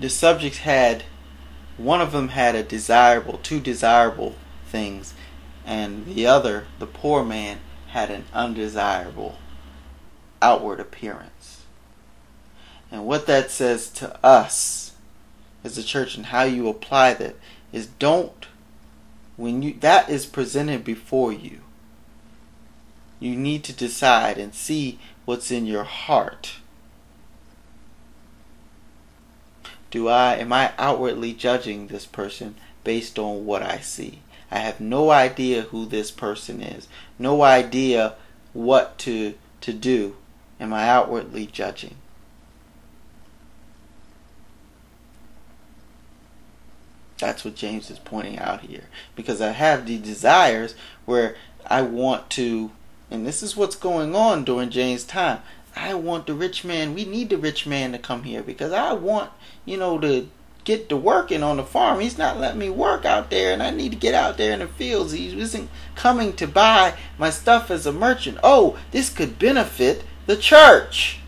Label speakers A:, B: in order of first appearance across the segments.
A: the subjects had, one of them had a desirable, two desirable things, and the other, the poor man, had an undesirable outward appearance. And what that says to us as a church and how you apply that is, don't, when you that is presented before you, you need to decide and see what's in your heart. Am I outwardly judging this person based on what I see? I have no idea who this person is. No idea what to do. Am I outwardly judging? That's what James is pointing out here. Because I have the desires where I want to, and this is what's going on during James' time. I want the rich man, we need the rich man to come here because I want, to get to working on the farm. He's not letting me work out there, and I need to get out there in the fields. He isn't coming to buy my stuff as a merchant. Oh, this could benefit the church.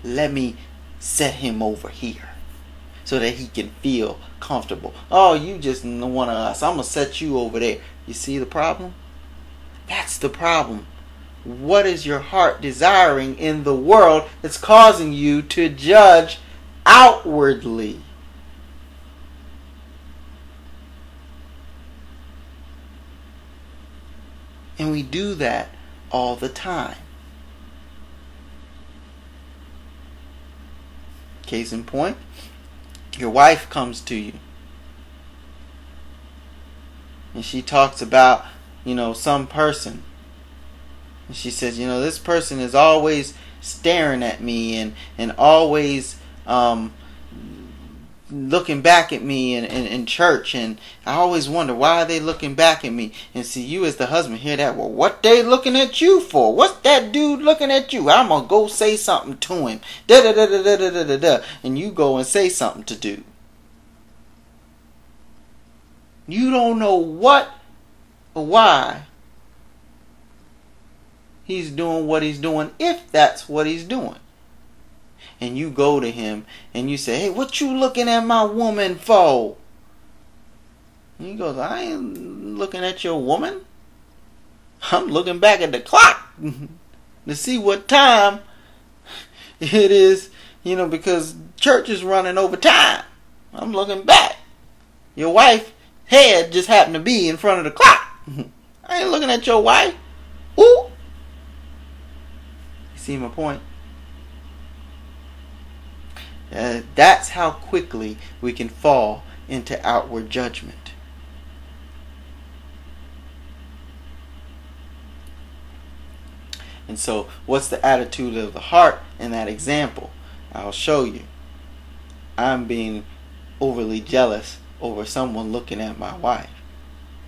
A: Let me set him over here so that he can feel comfortable. Oh, you just one of us. I'm going to set you over there. You see the problem? That's the problem. What is your heart desiring in the world that's causing you to judge outwardly? And we do that all the time. Case in point, your wife comes to you and she talks about, some person. And she says, this person is always staring at me and always looking back at me in church, and I always wonder, why are they looking back at me? And see, you as the husband hear that, well, what they looking at you for? What's that dude looking at you? I'm going to go say something to him. Da-da-da-da-da-da-da-da. And you go and say something to do. You don't know what or why he's doing what he's doing, if that's what he's doing. And you go to him and you say, hey, what you looking at my woman for? And he goes, I ain't looking at your woman. I'm looking back at the clock to see what time it is, because church is running over time. I'm looking back. Your wife's head just happened to be in front of the clock. I ain't looking at your wife. Ooh. See my point? That's how quickly we can fall into outward judgment. And so, what's the attitude of the heart in that example? I'll show you. I'm being overly jealous over someone looking at my wife.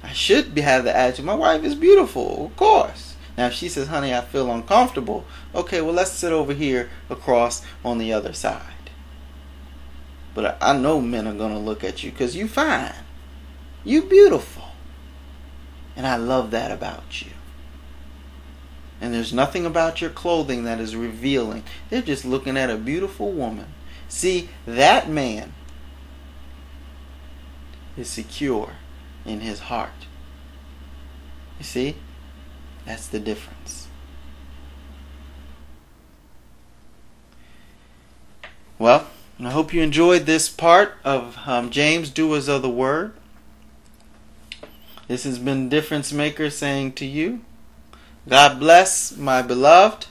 A: I should have the attitude, my wife is beautiful, of course. Now if she says, honey, I feel uncomfortable, okay, well, let's sit over here across on the other side. But I know men are going to look at you because you fine. You beautiful. And I love that about you. And there's nothing about your clothing that is revealing. They're just looking at a beautiful woman. See, that man is secure in his heart. You see? That's the difference. Well, I hope you enjoyed this part of James, Doers of the Word. This has been Difference Maker saying to you, God bless, my beloved.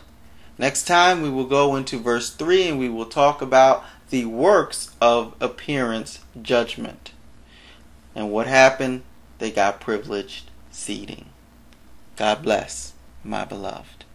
A: Next time we will go into verse 3 and we will talk about the works of appearance judgment. And what happened? They got privileged seating. God bless, my beloved.